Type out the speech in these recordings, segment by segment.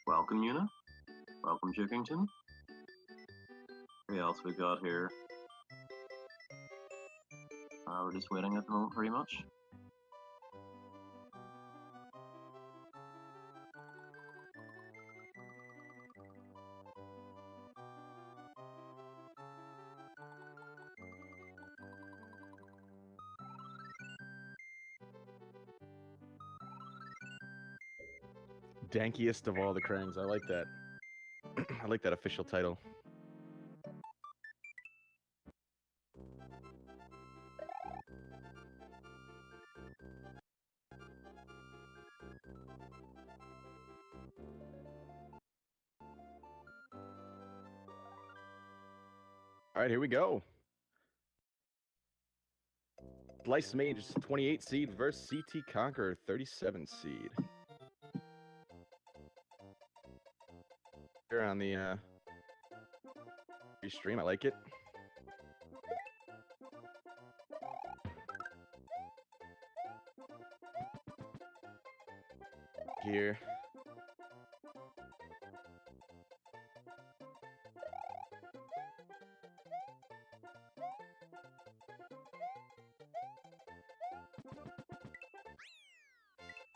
Welcome, Una. Welcome, Jukington. What else we got here? We're just waiting at the moment, pretty much. Dankiest of all the Krangs. I like that. I like that official title. All right, here we go. Slicemage 28 seed versus CTConquerer 37 seed. Here on the stream, I like it. Here.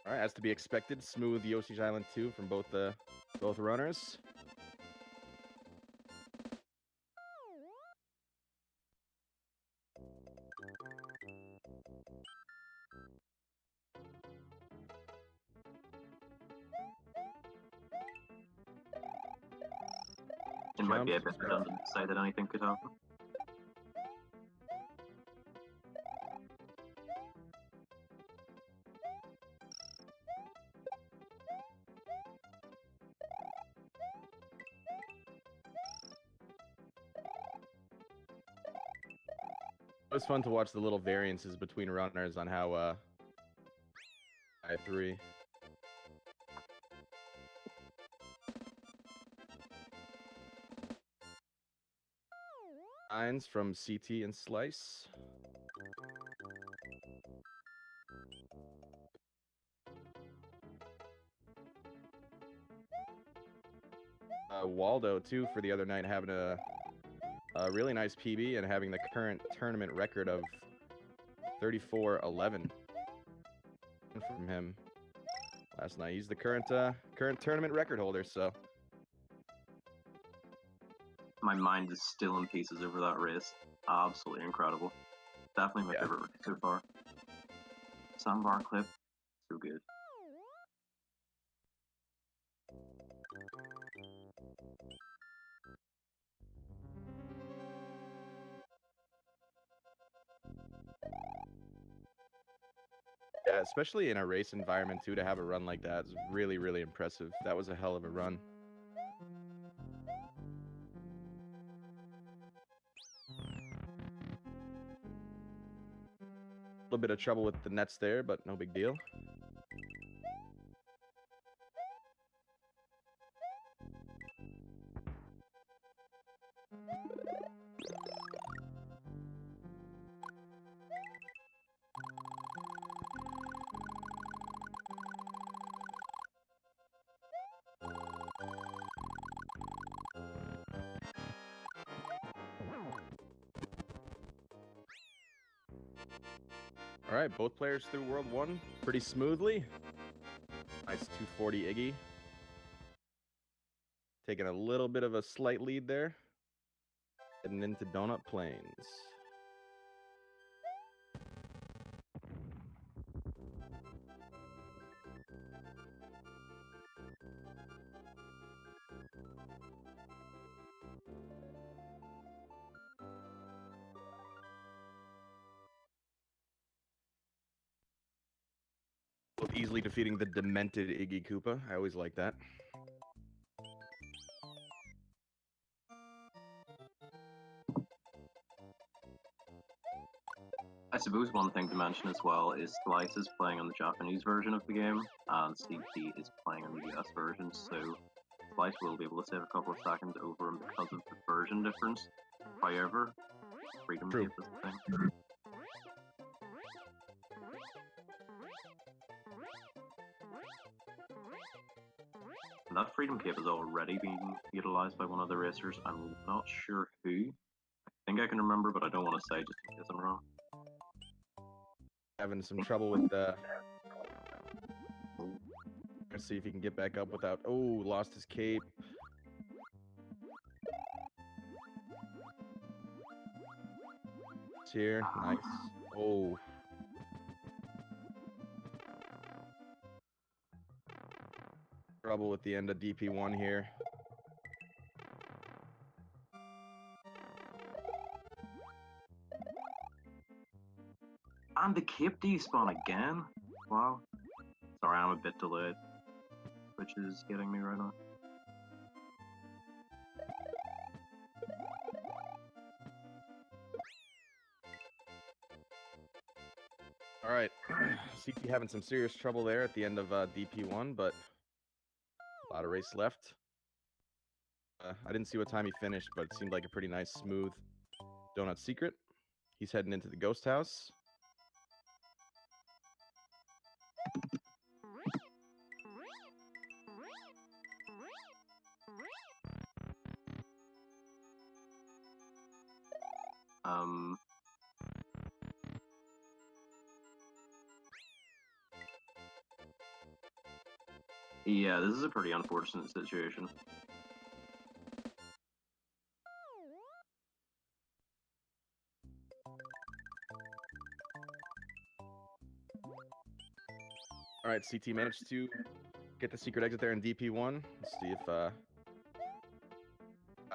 All right, as to be expected, smooth Yoshi's Island 2 from both runners. It might be a bit redundant to say that anything could happen. It was fun to watch the little variances between runners on how I3. Lines from CT and Slice. Waldo too for the other night having a really nice PB and having the current tournament record of 34-11 from him last night. He's the current tournament record holder, so my mind is still in pieces over that race. Absolutely incredible. Definitely my favorite race so far. Sandbar clip, so good. Yeah, especially in a race environment too, to have a run like that is really, really impressive. That was a hell of a run. A little bit of trouble with the nets there, but no big deal. All right, both players through World 1 pretty smoothly. Nice 240 Iggy. Taking a little bit of a slight lead there. Heading into Donut Plains. Both easily defeating the demented Iggy Koopa. I always like that. I suppose one thing to mention as well is Slice is playing on the Japanese version of the game, and CT is playing on the US version, so Slice will be able to save a couple of seconds over him because of the version difference. However, freedom tape is the thing. And that Freedom Cape is already being utilized by one of the racers. I'm not sure who. I think I can remember, but I don't want to say just in case I'm wrong. Having some trouble with the... Let's see if he can get back up without... Oh, lost his cape. It's here. Nice. Oh. Trouble with the end of DP1 here. And the cape despawn again? Wow. Sorry, I'm a bit delayed. Which is getting me right now. Alright. CT having some serious trouble there at the end of DP1, but a lot of race left. I didn't see what time he finished, but it seemed like a pretty nice, smooth donut secret. He's heading into the ghost house. Yeah, this is a pretty unfortunate situation. Alright, CT managed to get the secret exit there in DP1. Let's see if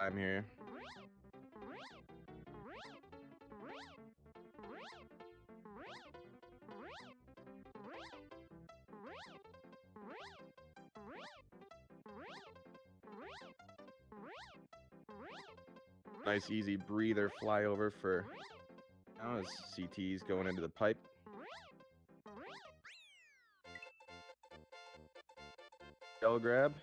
I'm here. Nice easy breather flyover for now as CT's going into the pipe. Shell grab.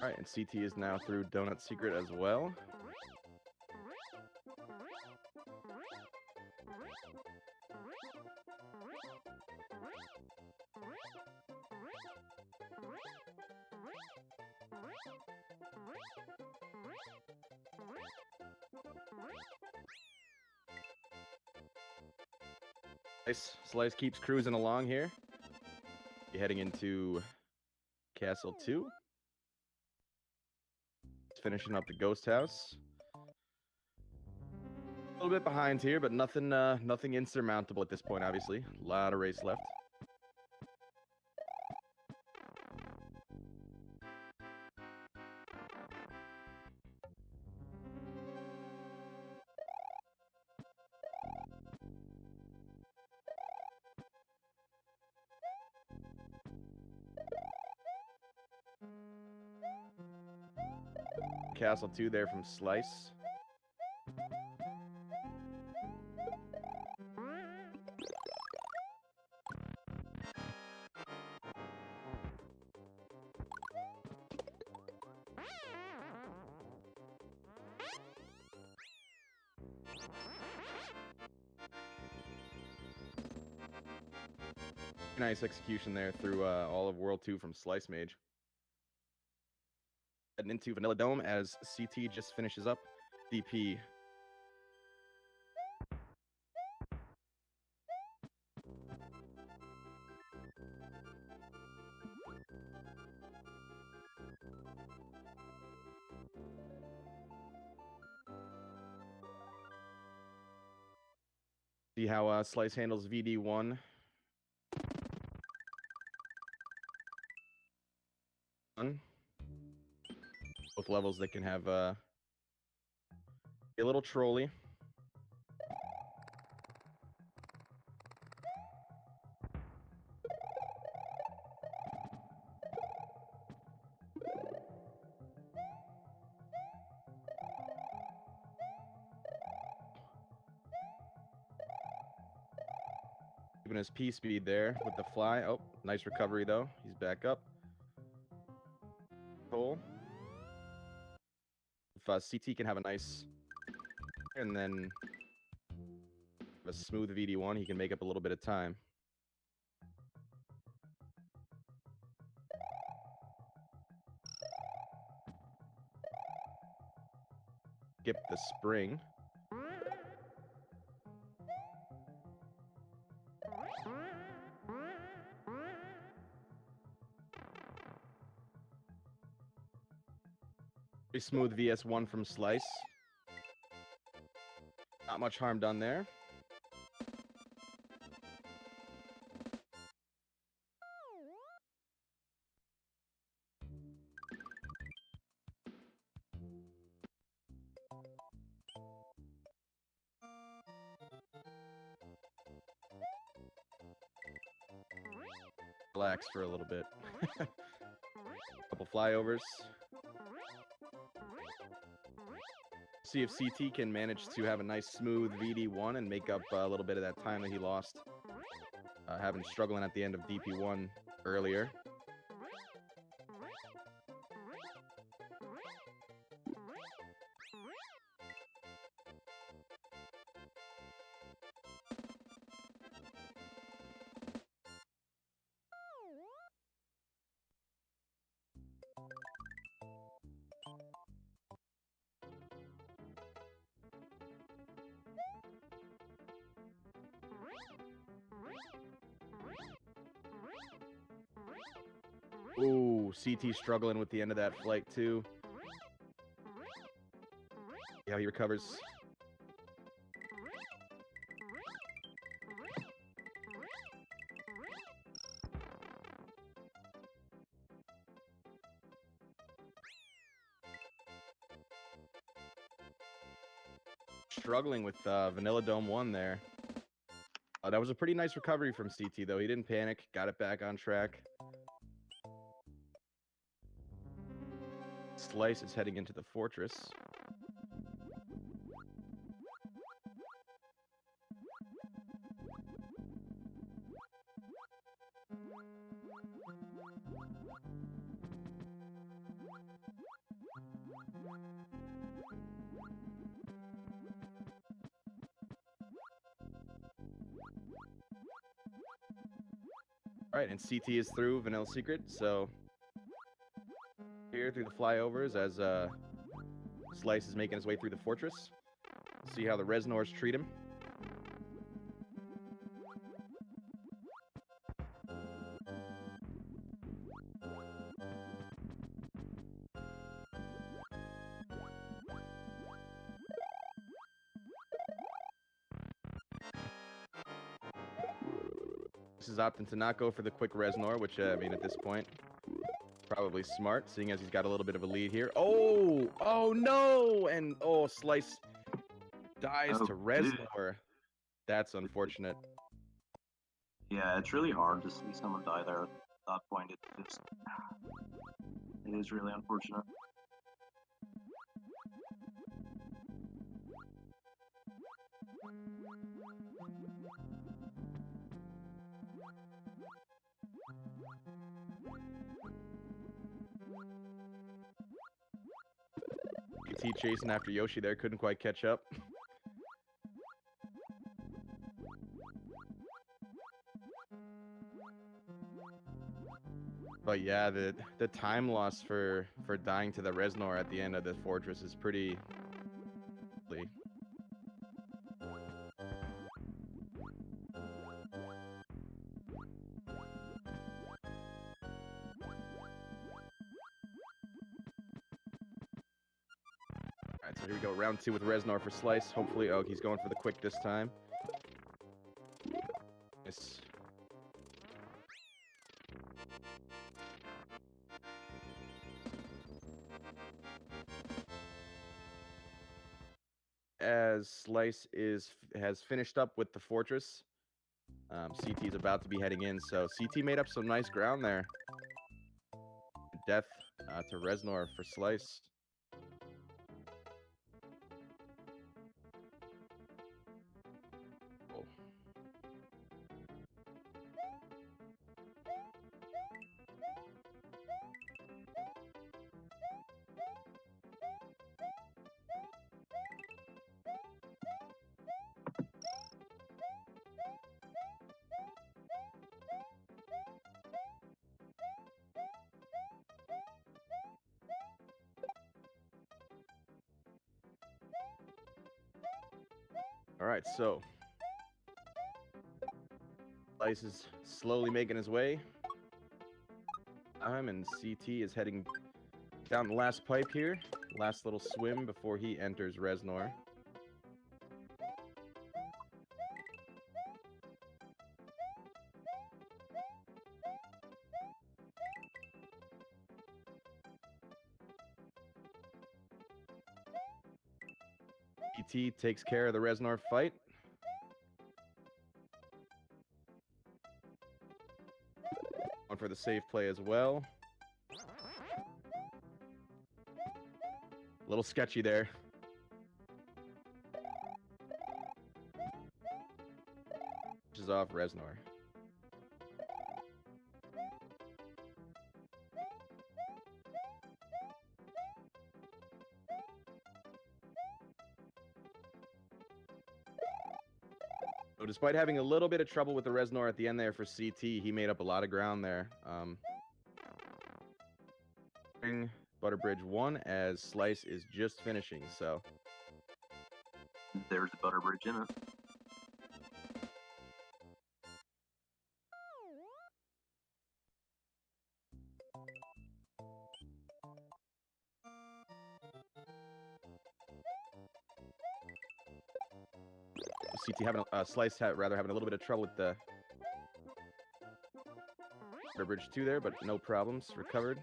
Alright, and CT is now through Donut Secret as well. Nice. Slice keeps cruising along here. Heading into Castle 2. Finishing up the ghost house. A little bit behind here, but nothing nothing insurmountable at this point, obviously. A lot of race left. Castle 2 there from Slice. Nice execution there through all of World 2 from Slicemage. Heading into Vanilla Dome as CT just finishes up DP. See how Slice handles VD1. Both levels they can have a little trolley. Keeping his P speed there with the fly. Oh, nice recovery though. He's back up. Cole. If CT can have a nice and then a smooth VD1, he can make up a little bit of time. Skip the spring. Pretty smooth VS1 from Slice. Not much harm done there. Relax for a little bit. Couple flyovers. See if CT can manage to have a nice smooth VD1 and make up a little bit of that time that he lost. Having struggling at the end of DP1 earlier. Ooh, CT struggling with the end of that flight too. See how he recovers. Struggling with Vanilla Dome 1 there. That was a pretty nice recovery from CT though. He didn't panic, got it back on track. Slice is heading into the fortress. All right, and CT is through Vanilla Secret, so here through the flyovers as Slice is making his way through the fortress. See how the Resnors treat him. This is opting to not go for the quick Resnor, which, I mean, at this point, probably smart, seeing as he's got a little bit of a lead here. Oh! Oh, no! And, oh, Slice dies to Resnor. That's unfortunate. Yeah, it's really hard to see someone die there at that point. It is really unfortunate. EFT chasing after Yoshi there, couldn't quite catch up. But yeah, the time loss for dying to the Resnor at the end of the fortress is pretty. Alright, so here we go, round 2 with Resnor for Slice. Hopefully, oh, he's going for the quick this time. Nice. As Slice has finished up with the fortress, CT is about to be heading in, so CT made up some nice ground there. Death to Resnor for Slice. Alright, so Slice is slowly making his way. And CT is heading down the last pipe here. Last little swim before he enters Reznor. CT takes care of the Reznor fight. One for the safe play as well. A little sketchy there. Pushes off Reznor. So despite having a little bit of trouble with the Reznor at the end there for CT, he made up a lot of ground there. Butterbridge 1 as Slice is just finishing, so. There's a Butterbridge in it. CT having Slice rather having a little bit of trouble with the Butterbridge 2 there, but no problems, recovered.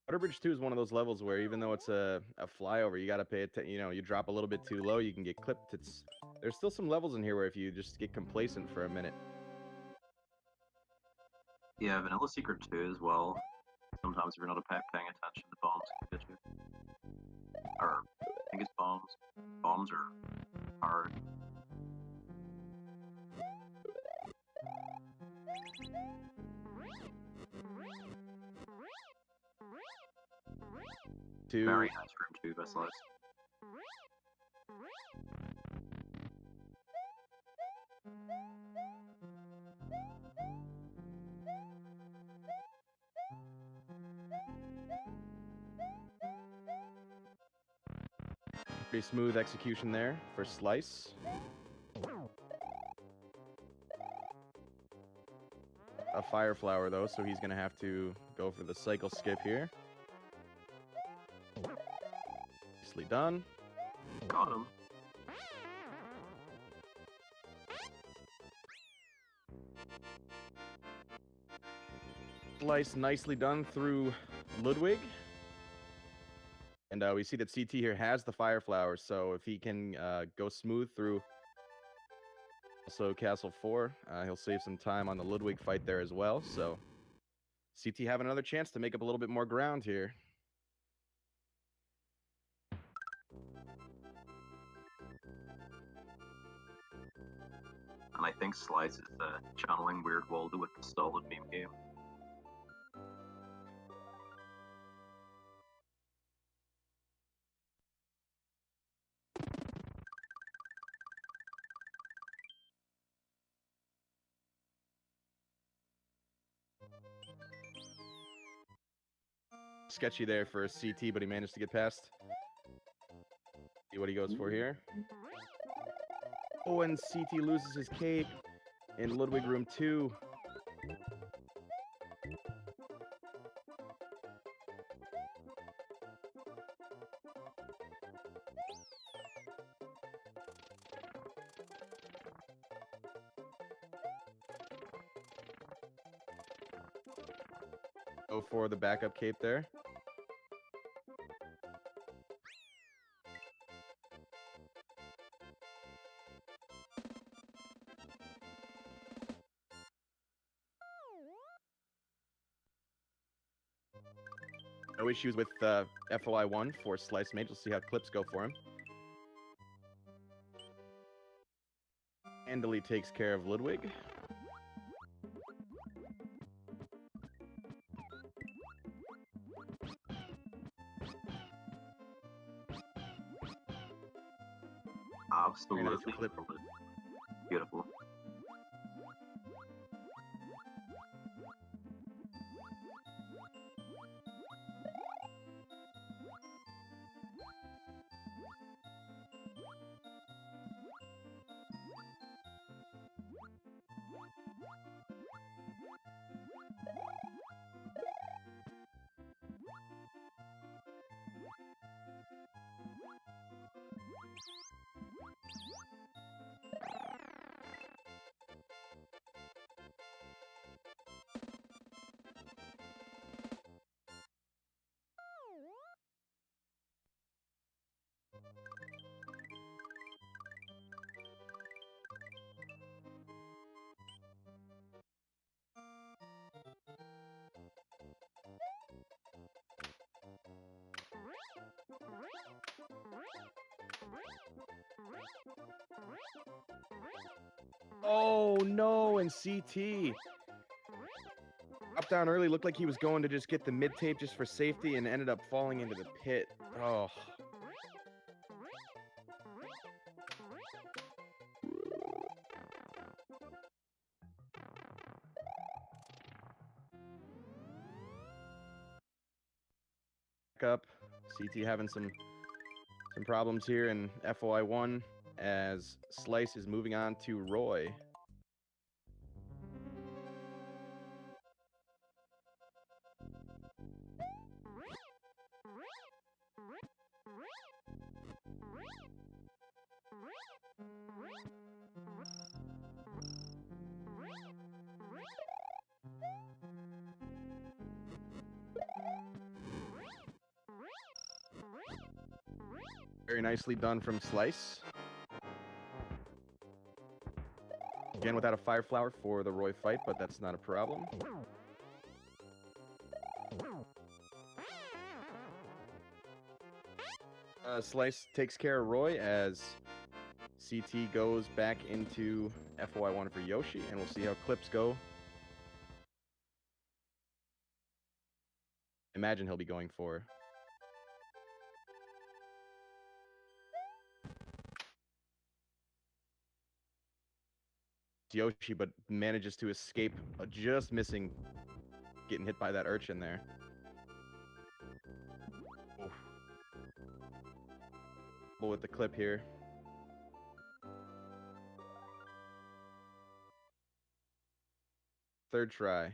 Butterbridge 2 is one of those levels where even though it's a flyover, you gotta pay attention. You know, you drop a little bit too low, you can get clipped. There's still some levels in here where if you just get complacent for a minute. Yeah, Vanilla Secret 2 as well. Sometimes if you're not paying attention, the bombs can get you. Or, I think it's bombs. Bombs are hard. Very nice room 2 by Slice. Pretty smooth execution there for Slice. A Fire Flower though, so he's gonna have to go for the cycle skip here. Nicely done. Got him. Slice nicely done through Ludwig. And we see that CT here has the Fire Flower, so if he can go smooth through also Castle 4, he'll save some time on the Ludwig fight there as well. So CT have another chance to make up a little bit more ground here. And I think Slice is channeling Weird Waldo with the solid meme game. Sketchy there for CT, but he managed to get past. See what he goes for here. Oh, and CT loses his cape in Ludwig Room 2. Go for the backup cape there. No issues with FOI 1 for Slicemage. We'll see how clips go for him. Handily takes care of Ludwig. Absolutely clip. nailed it. Beautiful. Oh no, and CT up down early, looked like he was going to just get the mid tape just for safety and ended up falling into the pit. Oh. Up. CT having some problems here in FOI1 as Slice is moving on to Roy. Very nicely done from Slice. Again, without a Fire Flower for the Roy fight, but that's not a problem. Slice takes care of Roy as CT goes back into FOI1 for Yoshi, and we'll see how clips go. Imagine he'll be going for. Yoshi, but manages to escape, just missing getting hit by that urchin there. Oof. With the clip here. Third try.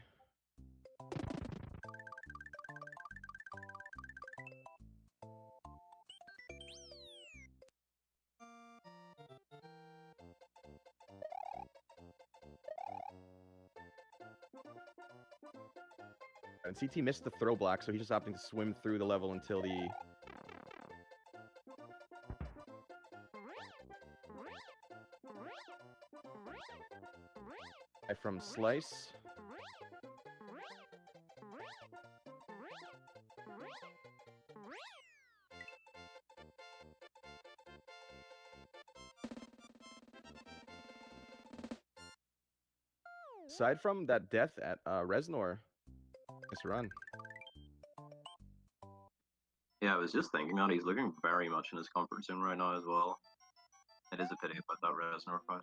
And CT missed the throw block, so he's just opting to swim through the level until the... from Slice. Aside from that death at Reznor, nice run. Yeah, I was just thinking that he's looking very much in his comfort zone right now as well. It is a pity about that Reznor fight.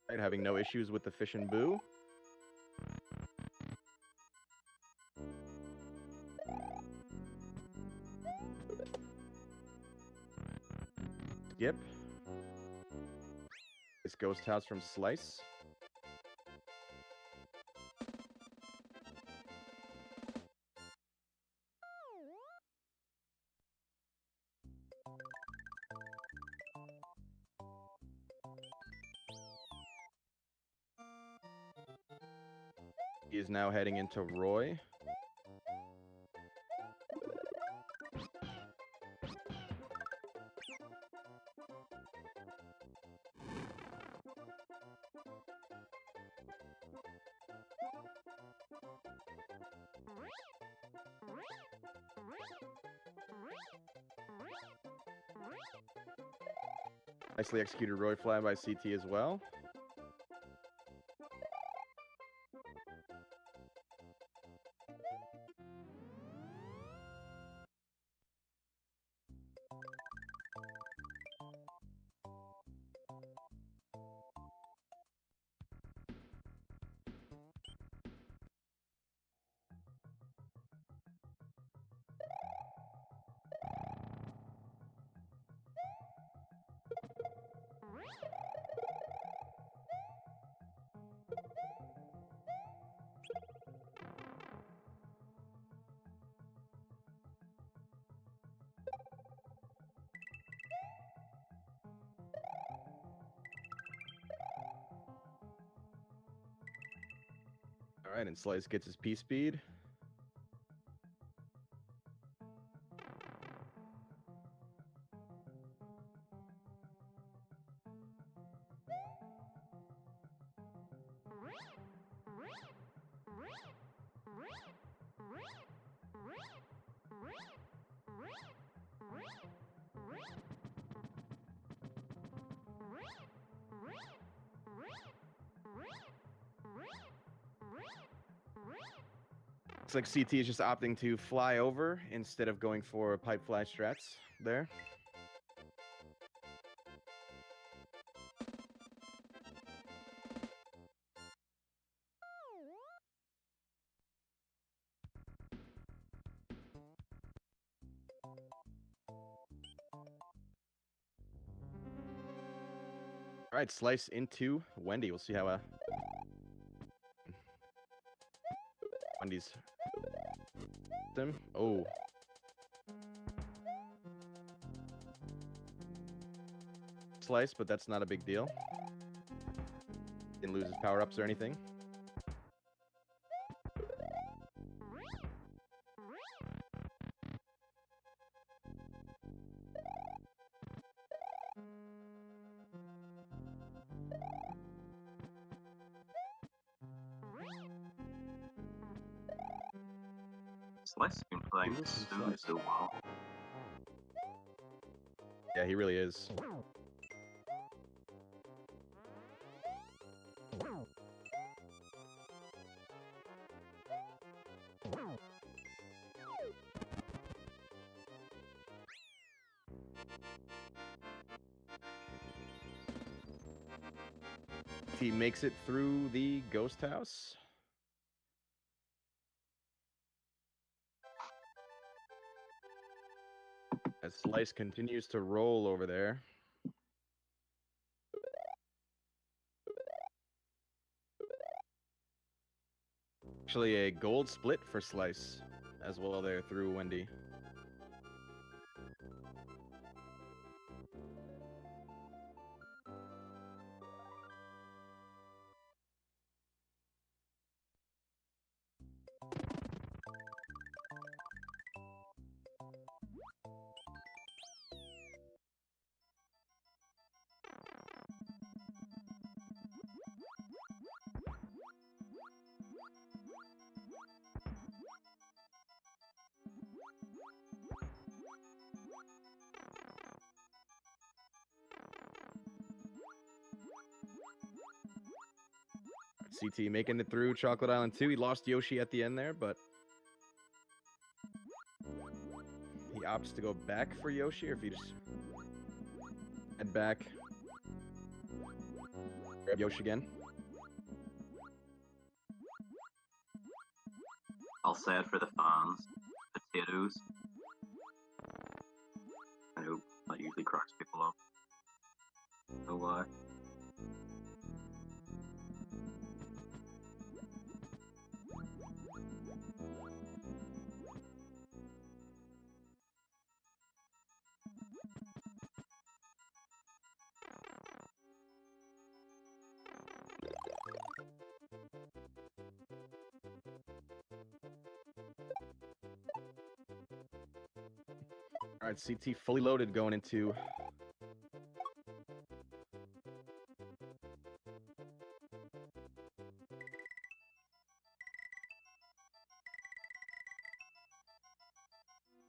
Right, having no issues with the Fish and Boo. Skip. This Ghost House from Slice. He is now heading into Roy. Nicely executed Roy Fly by CT as well. All right, and Slice gets his P-Speed. Looks like CT is just opting to fly over instead of going for pipe fly strats there. All right, Slice into Wendy. We'll see how Wendy's him. Oh. Slice, but that's not a big deal. Didn't lose his power-ups or anything. Slice has been playing so well. Yeah, he really is. He makes it through the ghost house. As Slice continues to roll over there. Actually, a gold split for Slice as well there through Wendy. CT making it through Chocolate Island 2. He lost Yoshi at the end there, but he opts to go back for Yoshi, or if he just head back, grab Yoshi again. I'll say it for the fans. Potatoes. I know that usually cracks people up. No lie. All right, CT fully loaded going into a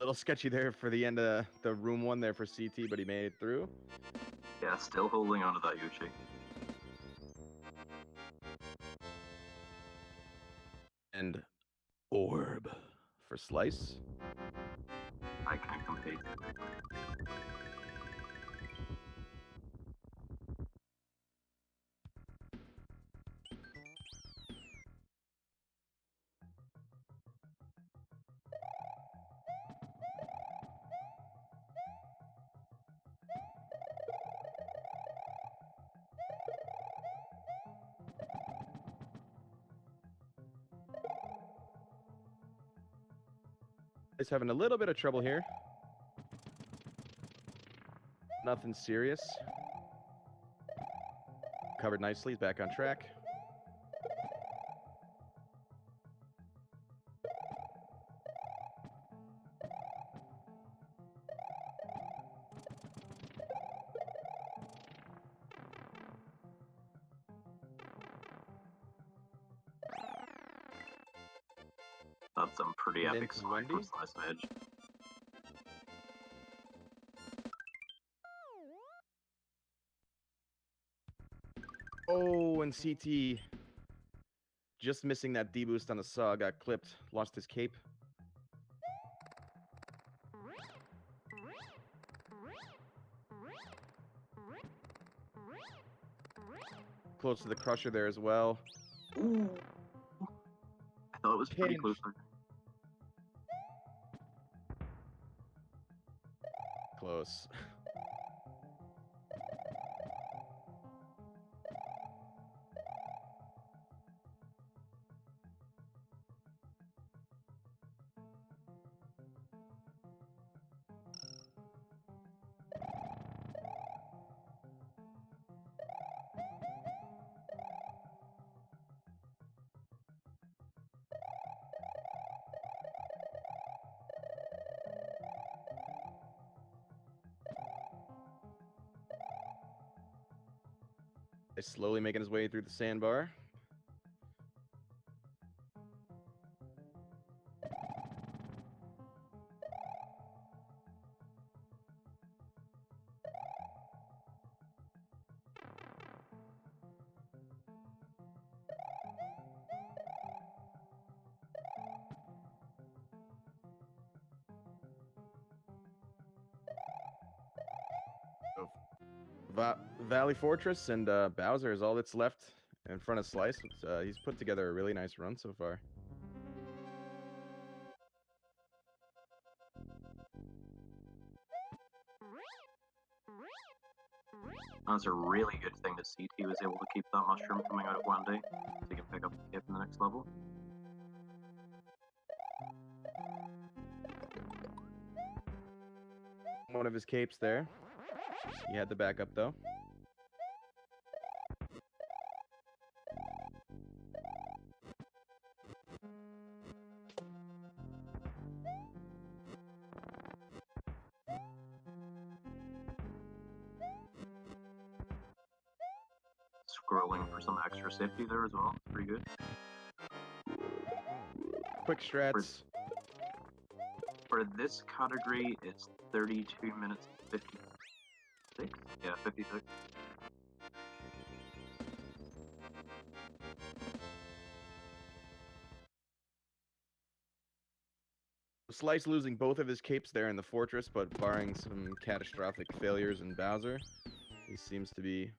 little sketchy there for the end of the room one there for CT, but he made it through. Yeah, still holding on to that Yoshi. And orb for Slice. I can't compete. He's having a little bit of trouble here. Nothing serious. Covered nicely. He's back on track. That's some pretty And epic into scoring Wendy. from Slicemage. Oh, and CT just missing that D-boost on the saw, got clipped, lost his cape. Close to the crusher there as well. Ooh. I thought it was pretty Pinch. close. Close. He's slowly making his way through the sandbar. Valley Fortress and Bowser is all that's left in front of Slice. He's put together a really nice run so far. That's a really good thing that CT was able to keep that mushroom coming out of Wendy, so he can pick up the cape in the next level. One of his capes there. He had the backup though. Scrolling for some extra safety there as well. Pretty good. Quick strats. For this category, it's 32 minutes 56? Yeah, 56. Slice losing both of his capes there in the fortress, but barring some catastrophic failures in Bowser, he seems to be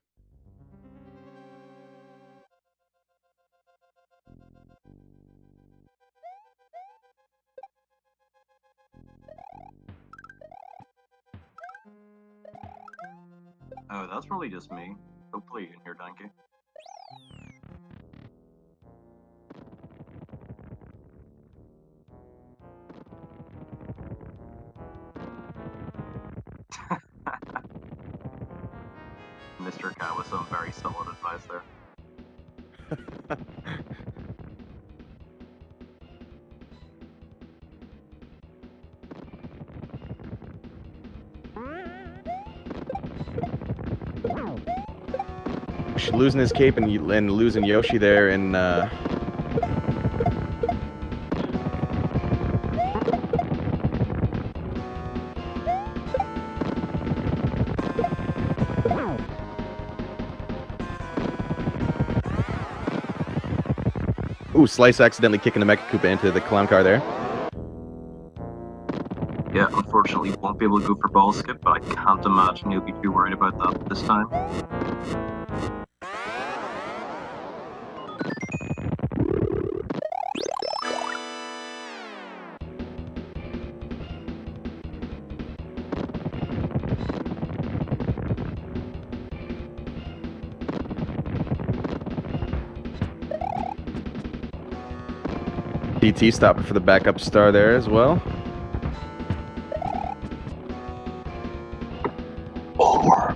Oh, that's probably just me. Hopefully you can hear Donkey. Mr. Cat with some very solid advice there. losing his cape and losing Yoshi there in Ooh, Slice accidentally kicking the Mecha Koopa into the clown car there. Yeah, unfortunately, won't be able to go for ball skip, but I can't imagine he'll be too worried about that this time. PT stopping for the backup star there as well. Or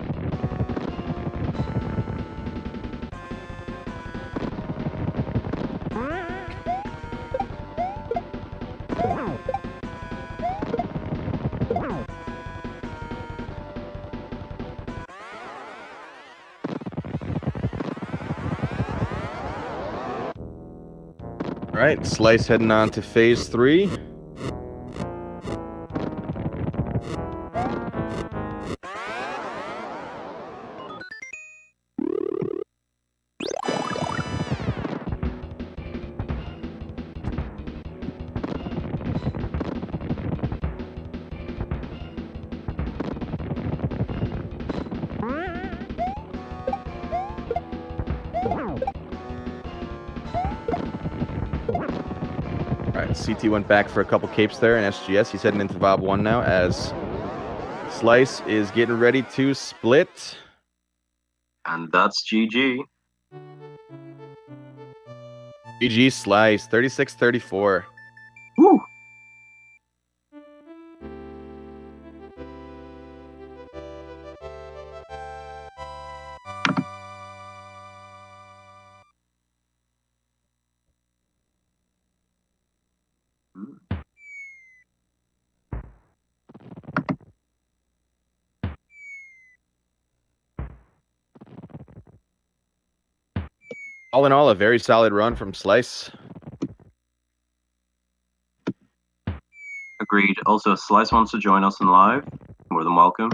All right, Slice heading on to phase 3. CT went back for a couple capes there in SGS. He's heading into Vob 1 now as Slice is getting ready to split. And that's GG. GG Slice, 36-34. Woo! All in all, a very solid run from Slice. Agreed. Also, Slice wants to join us in live. More than welcome.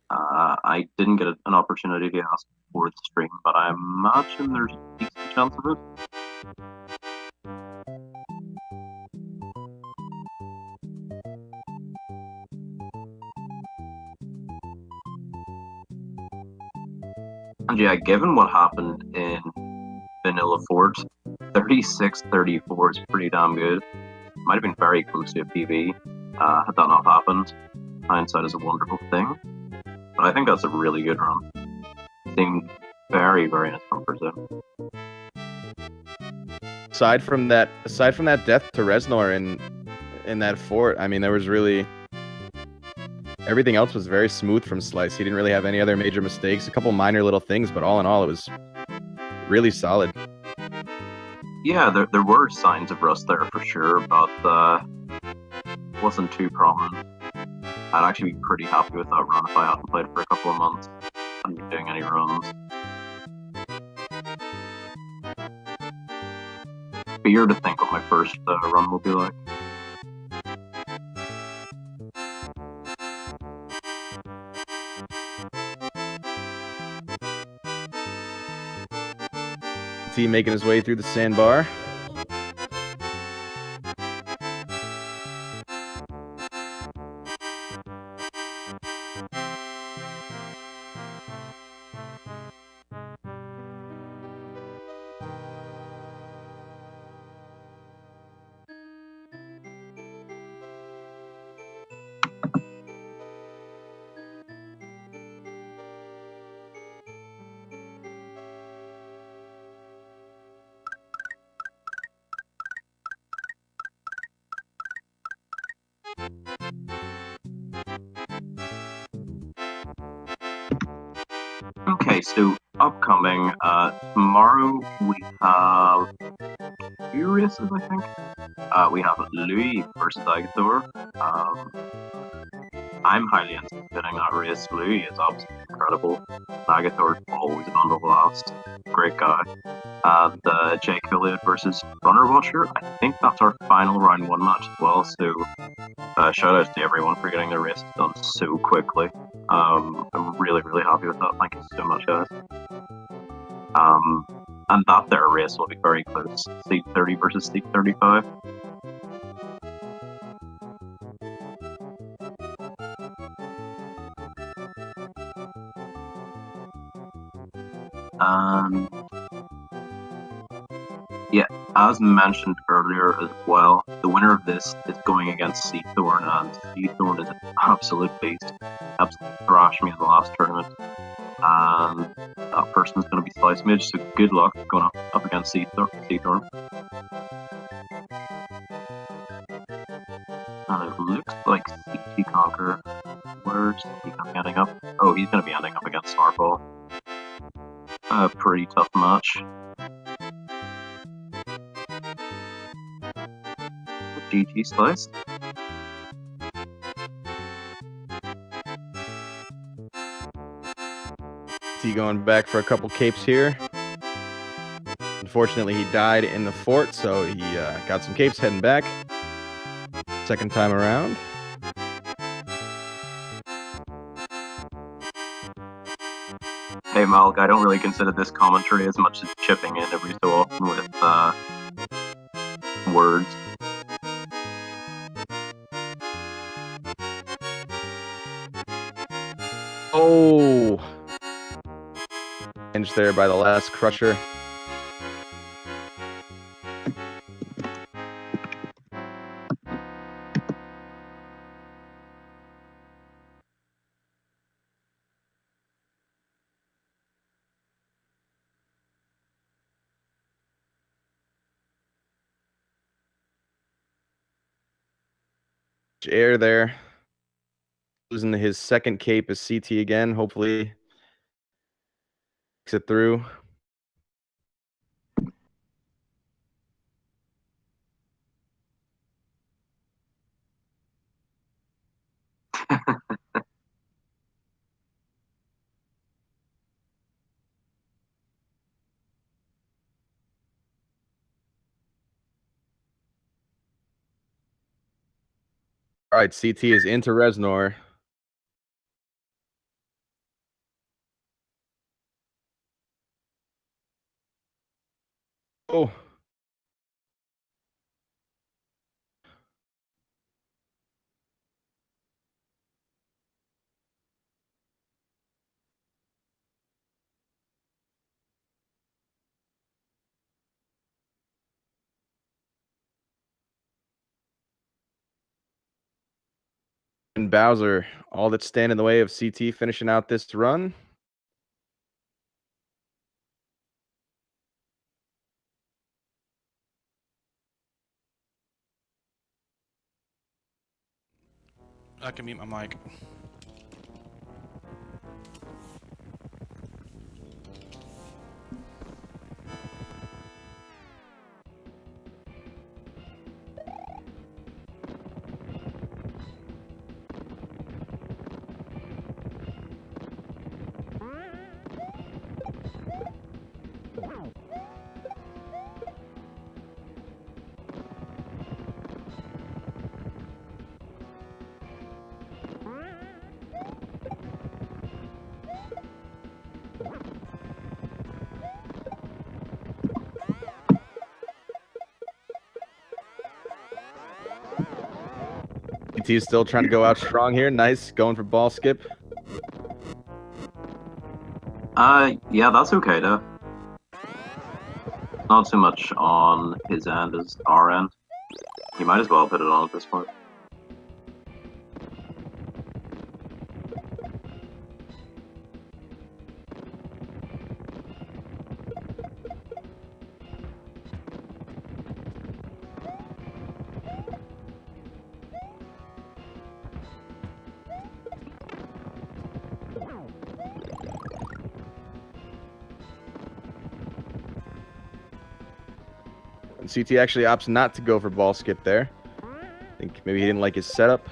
I didn't get an opportunity to ask for the stream, but I imagine there's a decent chance of it. And yeah, given what happened in Vanilla Fort, 36-34 is pretty damn good. Might have been very close to a PB had that not happened. Hindsight is a wonderful thing. But I think that's a really good run. Seemed very, very in its comfort zone. Aside from that death to Reznor in that fort, I mean, there was really everything else was very smooth from Slice. He didn't really have any other major mistakes. A couple minor little things, but all in all, it was really solid. Yeah, there were signs of rust there for sure, but wasn't too prominent. I'd actually be pretty happy with that run if I hadn't played for a couple of months and been doing any runs. Fear to think what my first run will be like. T making his way through the sandbar. Okay, so upcoming, tomorrow we have 2 races, I think. We have Louis versus Agathor. I'm highly anticipating that race. Louis is absolutely incredible. Agathor is always on the last. Great guy. And Jake Hilliard versus Runner Watcher. I think that's our final round 1 match as well. So shout out to everyone for getting their races done so quickly. I'm really, really happy with that. Thank you so much, guys. And that there race will be very close. Seat 30 versus seat 35. Yeah, as mentioned earlier as well, the winner of this is going against Seathorn, and Seathorn is an absolute beast. Absolutely thrashed me in the last tournament. And that person is going to be Slicemage, so good luck going up against Seathorn. And it looks like CTConquerer. Where's he ending up? Oh, he's going to be ending up against Starworld. A pretty tough match. GG Slice. T going back for a couple capes here. Unfortunately, he died in the fort, so he got some capes heading back. Second time around. Hey Malk, I don't really consider this commentary as much as chipping in every so often with words. Oh! Hinged there by the last crusher. Air there. Losing his second cape is CT again. Hopefully makes it through. All right, CT is into Reznor. Oh. And Bowser, all that stand in the way of CT finishing out this run. I can mute my mic. CT is still trying to go out strong here. Nice, going for ball skip. Yeah, that's okay though. Not so much on his end as our end. You might as well put it on at this point. And CT actually opts not to go for ball skip there. I think maybe he didn't like his setup.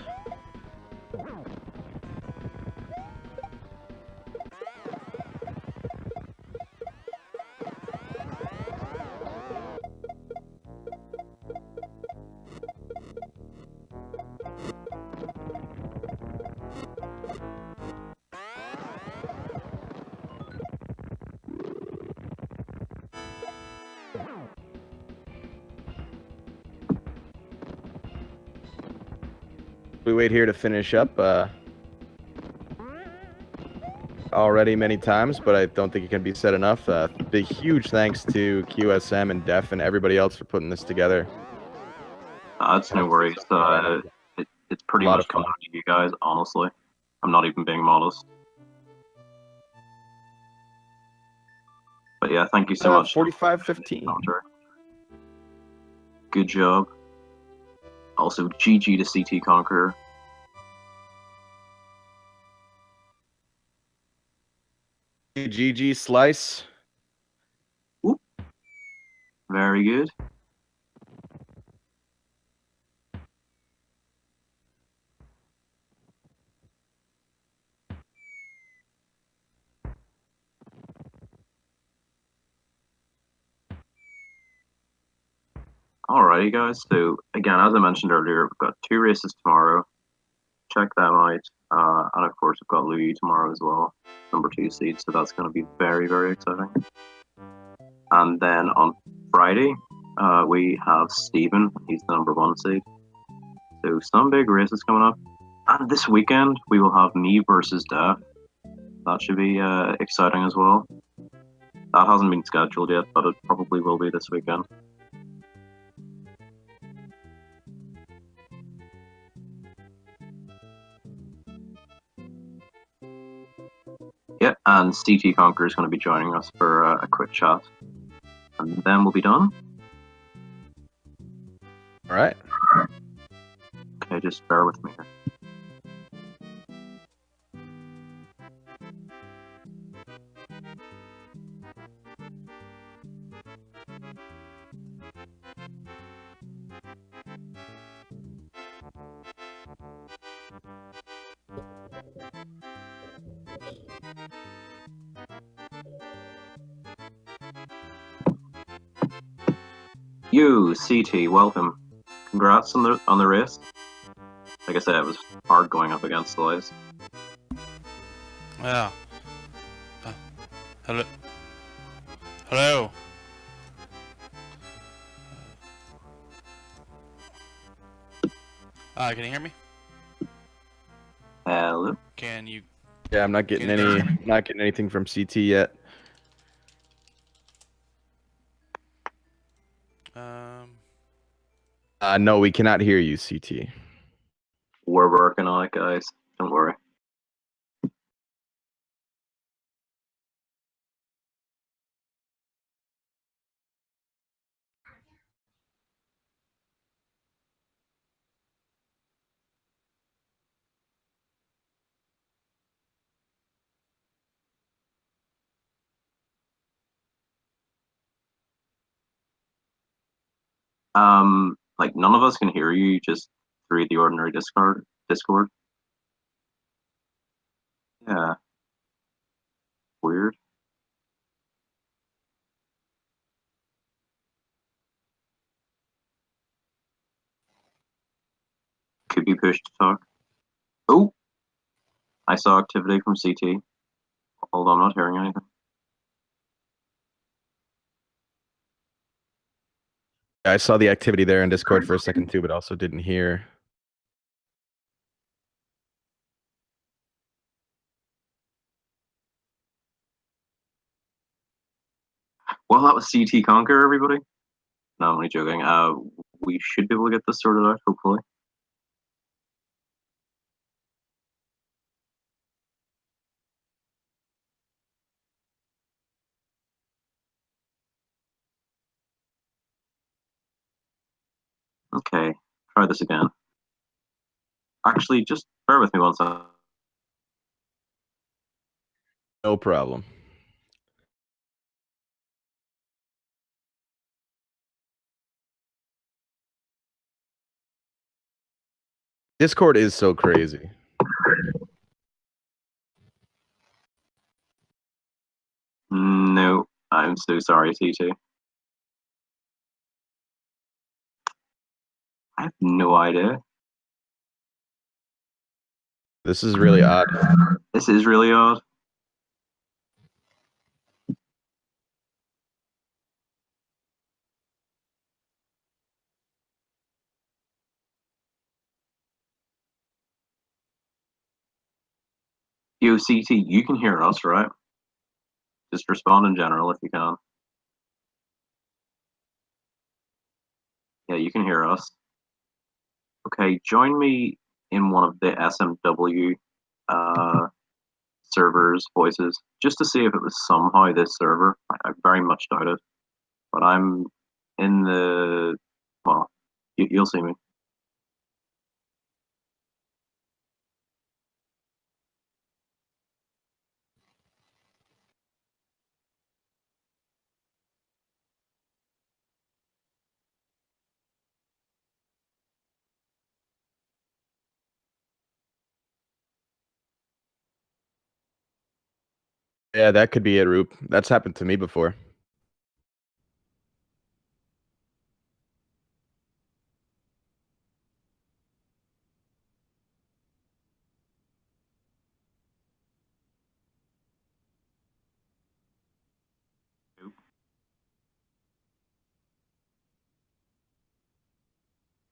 we wait here to finish up, already many times, but I don't think it can be said enough. Big huge thanks to QSM and Def and everybody else for putting this together. That's no worries. It's pretty much coming out to you guys, honestly. I'm not even being modest. But yeah, thank you so much. 45-15. Good job. Also, GG to CTConquerer. GG Slice. Ooh. Very good. Alrighty, guys. So, again, as I mentioned earlier, we've got 2 races tomorrow. Check them out. And of course, we've got Louis tomorrow as well, number 2 seed. So that's going to be very, very exciting. And then on Friday, we have Steven. He's the number 1 seed. So some big races coming up. And this weekend, we will have me versus Def. That should be exciting as well. That hasn't been scheduled yet, but it probably will be this weekend. Yeah, and CTConquerer is going to be joining us for a quick chat. And then we'll be done. All right. Okay, just bear with me here. You, CT, welcome. Congrats on the race. Like I said, it was hard going up against Slice. Yeah. Hello. Hello. Can you hear me? Hello. Can you? Yeah, I'm not getting anything from CT yet. No, we cannot hear you, CT. We're working on it, guys. Don't worry. Like none of us can hear you just through the ordinary Discord. Yeah. Weird. Could be pushed to talk. Oh! I saw activity from CT. Hold on, I'm not hearing anything. I saw the activity there in Discord for a second too, but also didn't hear. Well, that was CTConquerer, everybody. No, I'm only joking. We should be able to get this sorted out, hopefully. Okay, try this again. Actually, just bear with me one second. No problem. Discord is so crazy. No, I'm so sorry, CT. I have no idea. This is really odd. This is really odd. Yo, CT, you can hear us, right? Just respond in general if you can. Yeah, you can hear us. Okay, join me in one of the SMW server's voices, just to see if it was somehow this server. I very much doubt it. But I'm in the... Well, you'll see me. Yeah, that could be it, Roop. That's happened to me before.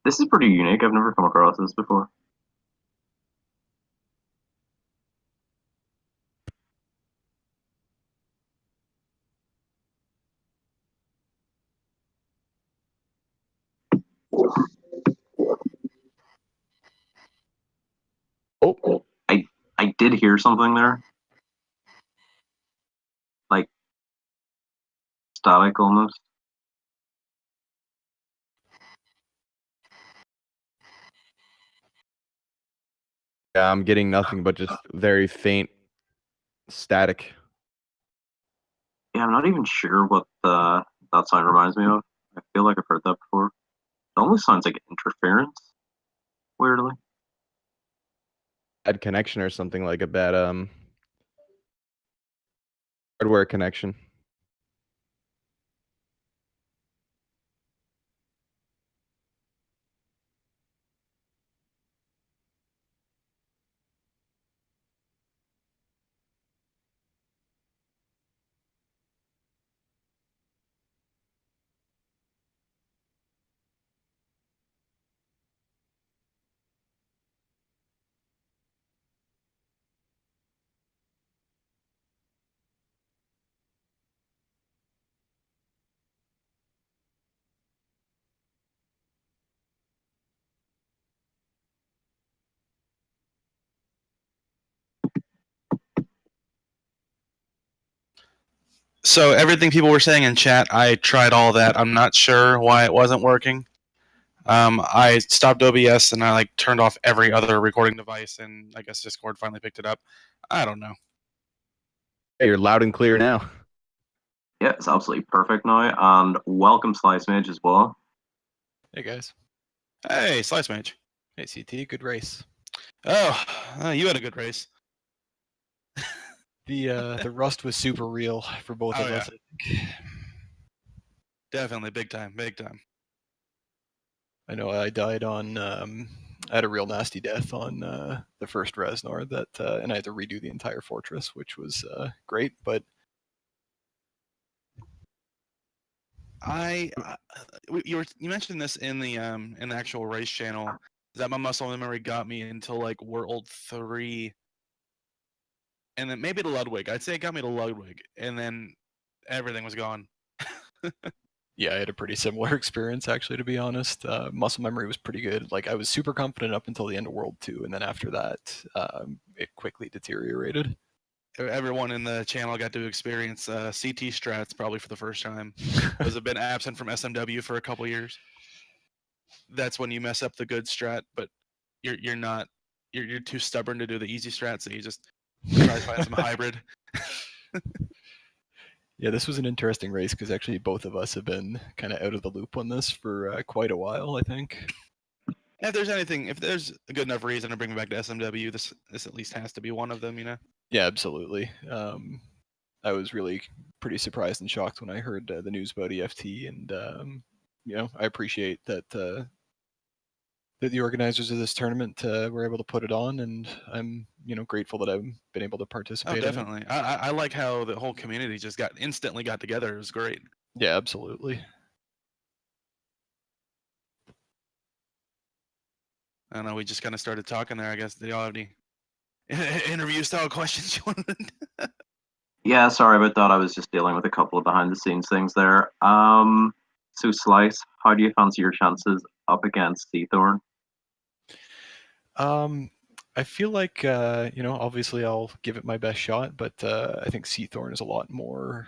This is pretty unique. I've never come across this before. Oh, I did hear something there. Like, static almost. yeah, I'm getting nothing but just very faint static. Yeah, I'm not even sure what that sound reminds me of. I feel like I've heard that before. It almost sounds like interference, weirdly. Bad connection or something, like a bad hardware connection. So everything people were saying in chat, I tried all that. I'm not sure why it wasn't working. I stopped OBS and I turned off every other recording device, and I guess Discord finally picked it up. I don't know. Hey, you're loud and clear now. Yeah, it's absolutely perfect now. And welcome, Slicemage, as well. Hey guys. Hey, Slicemage. Hey CT, good race. Oh, you had a good race. The rust was super real for both Oh, of us. yeah. Definitely, big time, big time. I know I died on I had a real nasty death on the first Reznor that and I had to redo the entire fortress, which was great, but you mentioned this in the actual race channel, that my muscle memory got me until World 3, and then maybe to Ludwig. I'd say it got me to Ludwig, and then everything was gone. yeah, I had a pretty similar experience actually, to be honest. Muscle memory was pretty good. Like I was super confident up until the end of World 2, and then after that, it quickly deteriorated. Everyone in the channel got to experience CT strats probably for the first time. Those have been absent from SMW for a couple years. That's when you mess up the good strat, but you're too stubborn to do the easy strat, so you just try to find some hybrid. Yeah, this was an interesting race because actually both of us have been kind of out of the loop on this for quite a while, I think. If there's a good enough reason to bring me back to SMW, this at least has to be one of them, you know? Yeah, absolutely. I was really pretty surprised and shocked when I heard the news about EFT, and I appreciate that that the organizers of this tournament were able to put it on, and I'm grateful that I've been able to participate. Oh, definitely. I like how the whole community just instantly got together. It was great. Yeah, absolutely. I don't know. We just kind of started talking there. I guess. Do y'all have any interview style questions you wanted? Yeah, sorry about that. I was just dealing with a couple of behind the scenes things there. So Slice, how do you fancy your chances up against Seathorn? I feel like obviously I'll give it my best shot, but I think Seathorn is a lot more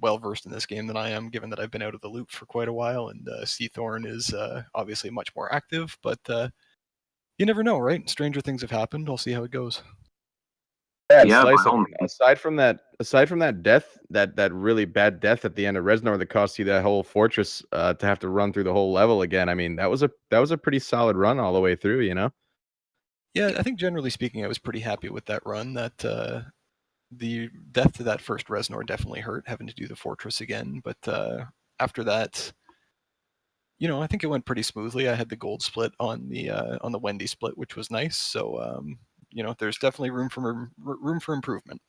well versed in this game than I am, given that I've been out of the loop for quite a while, and Seathorn is obviously much more active. But you never know, right? Stranger things have happened. I'll see how it goes. Yeah, Yeah, Slice. by I all mean, aside from that death, that really bad death at the end of Reznor that cost you that whole fortress to have to run through the whole level again. I mean, that was a pretty solid run all the way through. You know. Yeah, I think generally speaking, I was pretty happy with that run. That the death to that first Reznor definitely hurt, having to do the fortress again. But after that, I think it went pretty smoothly. I had the gold split on the Wendy split, which was nice. So there's definitely room for improvement.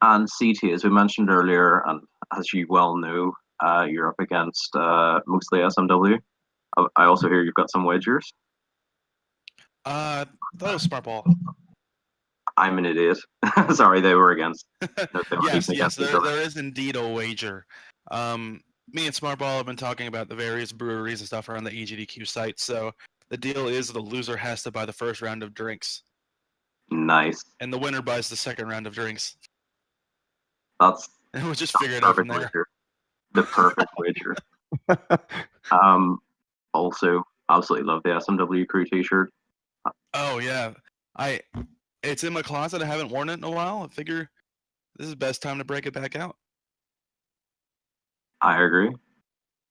And CT, as we mentioned earlier, and as you well know, you're up against mostly SMW. I also hear you've got some wagers. That was smart ball. I'm an idiot. Sorry, they were against. Yes, against each there other. is indeed a wager. Me and Smartball have been talking about the various breweries and stuff around the EGDQ site. So the deal is the loser has to buy the first round of drinks, Nice. and the winner buys the second round of drinks. That's And we'll just figure it out from perfect there. wager. The perfect wager. Also, absolutely love the SMW crew T-shirt. Oh yeah, it's in my closet. I haven't worn it in a while. I figure this is the best time to break it back out. I agree.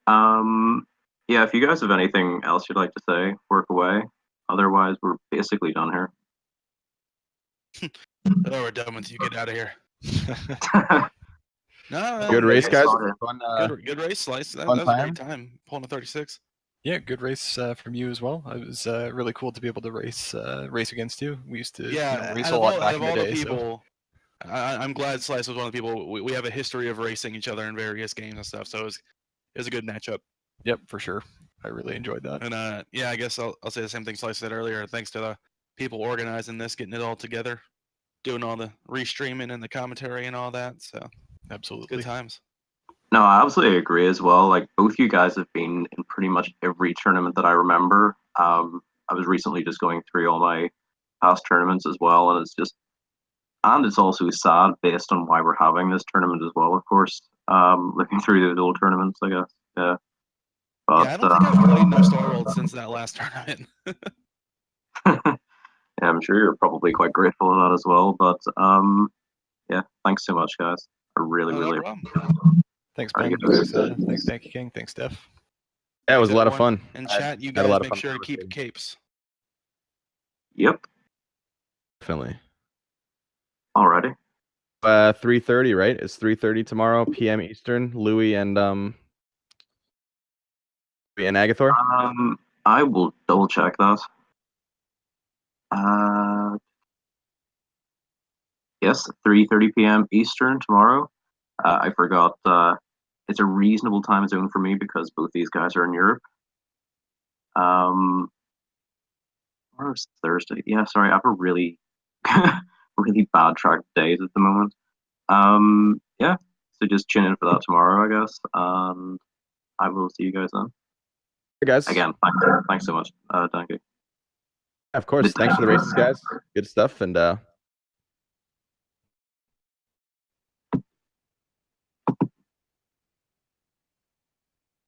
Yeah, if you guys have anything else you'd like to say, work away. Otherwise, we're basically done here. Oh, we're done with you. Get out of here. No, Good race, guys. Fun, good race, Slice. That fun was a time. great time pulling a 36. Yeah, good race from you as well. It was really cool to be able to race against you. We used to race a lot back in the day. People, I'm glad Slice was one of the people. We have a history of racing each other in various games and stuff, so it was a good matchup. Yep, for sure. I really enjoyed that. And yeah, I guess I'll say the same thing Slice said earlier. Thanks to the people organizing this, getting it all together, doing all the restreaming and the commentary and all that. So absolutely good times. No, I absolutely agree as well. Like, both you guys have been in pretty much every tournament that I remember. I was recently just going through all my past tournaments as well, and it's also sad based on why we're having this tournament as well, of course. Looking through those old tournaments, I guess. Yeah. But, Yeah, I don't think I've played no Starworld since that last tournament. yeah, I'm sure you're probably quite grateful for that as well. But yeah, thanks so much, guys. I really, No really problem. Thanks, Very Ben. good. Thanks, Danky King. Thanks, Steph. Yeah, it was a lot of fun. And I chat, you had a guys lot of make fun sure to keep conversating. capes. Yep. Definitely. Alrighty. 3:30, right? It's 3:30 tomorrow, PM Eastern. Louis and Agathor. I will double check that. Yes, 3:30 p.m. Eastern tomorrow. I forgot. It's a reasonable time zone for me because both these guys are in Europe. Where's Thursday? Yeah, sorry, I have a really, really bad track of days at the moment. Yeah, so just tune in for that tomorrow, I guess, and I will see you guys then. Hey guys. Again, thanks so much, thank you. Of course. Thanks for the races, guys. Good stuff, and